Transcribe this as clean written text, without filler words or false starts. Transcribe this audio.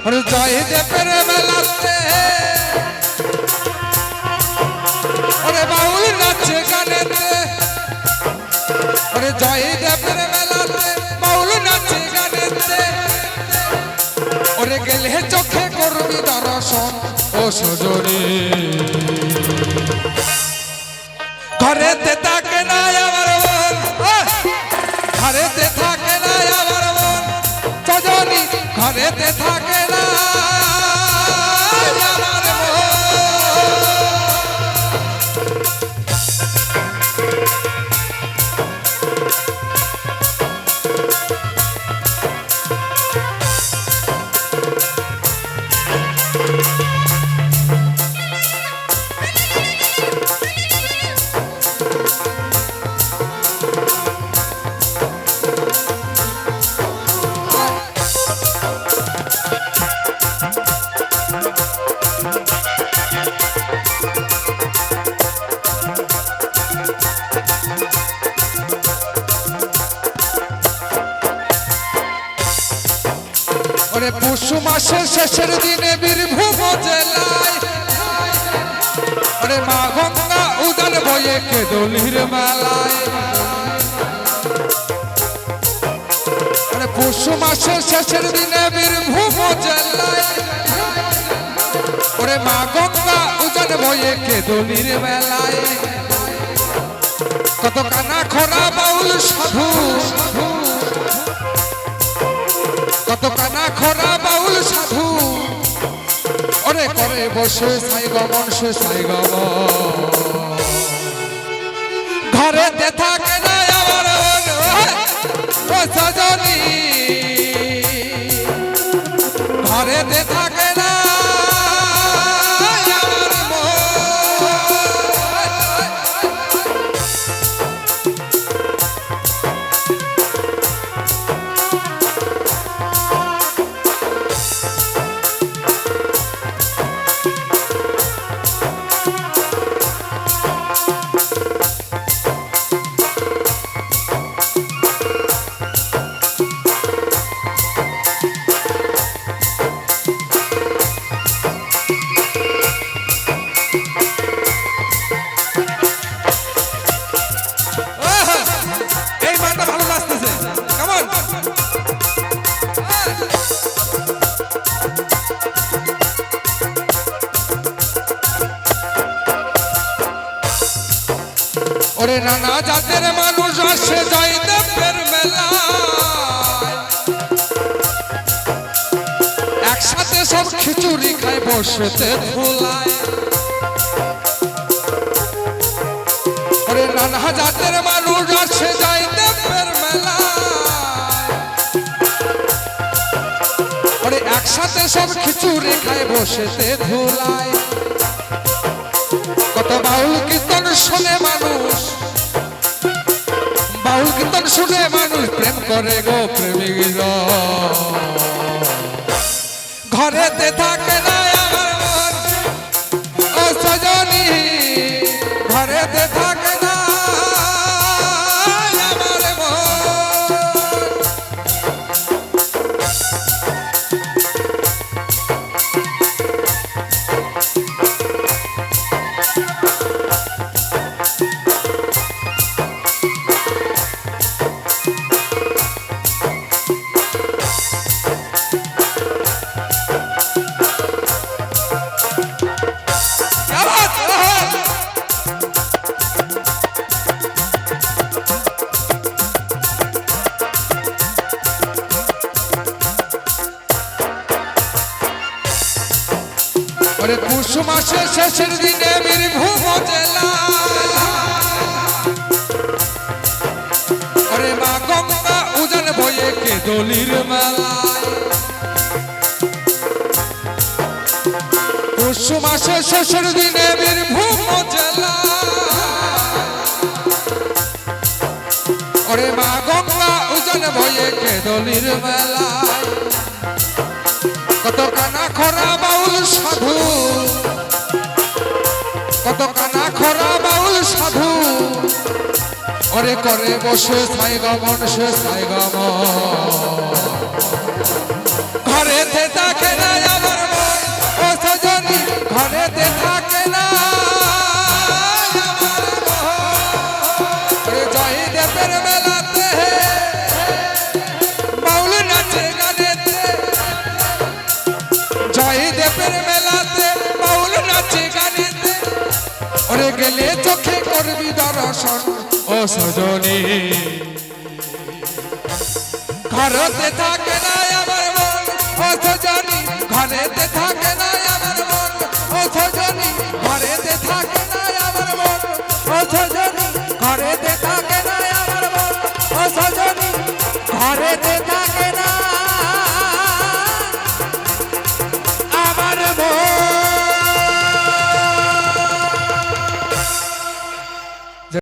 ওরে জয়দেবের মেলাতে ওরে বাউল নাচে গানেতে ওরে জয়দেবের মেলাতে বাউল নাচে গানেতে ওরে গেলে চোখে করবি দর্শন ও সজনী ঘরেতে থাকে না আমার মন ঘরেতে থাকে না আমার মন সজনী ঘরেতে থাকে না আমার মন ওরে পৌষ মাসের শেষের দিনে বীরভূম জেলায় ওরে মা গঙ্গা উদান বয়ে কেদলির মেলায় ওরে পৌষ মাসের শেষের দিনে বীরভূম জেলায় ওরে মা গঙ্গা উদান বয়ে কেদলির মেলায় কত কানা খরা বাউল সাধু কত কানা খরা বাউল সাধু ওরে করে বসে সাই গমন সে সাই গমন ঘরেতে থাকে না আমার ও সজনী ঘরেতে থাকে না আমার মন ওরে নানা জাতের মানুষ আসে জয়দেবের মেলায় একসাথে সব খিচুড়ি খায় বসেতে ধুলায় ওরে নানা জাতের মানুষ আসে জয়দেবের মেলায় ওরে একসাথে সব খিচুড়ি খায় বসেতে ধুলায় কত বাউল কীর্তন শুনে মানুষ বাউল কীর্তন শুনে মানুষ প্রেম করে গো প্রেমিক ঘরেতে থাকে না আমার মন ও সজনী ঘরেতে থাকে না আমার মন ওরে পৌষ মাসের শেষের দিনে বীরভূম জেলা ওরে মা গঙ্গা উজান বয়ে কেদলির মেলায় পৌষ মাসের শেষের দিনে বীরভূম জেলা ওরে মা গঙ্গা উজান বয়ে কেদলির মেলায় কত কানা খরা বাউল সাধু কত কানা খরা বাউল সাধু ওরে করে বসে সাই গমন সে সাই গমন ঘরেতে থাকে না ওরে গেলে চোখে করবি দর্শন ও সজনী ঘরেতে থাকে না আমার মন ও সজনী ঘরেতে থাকে না আমার মন ও সজনী ঘরেতে থাকে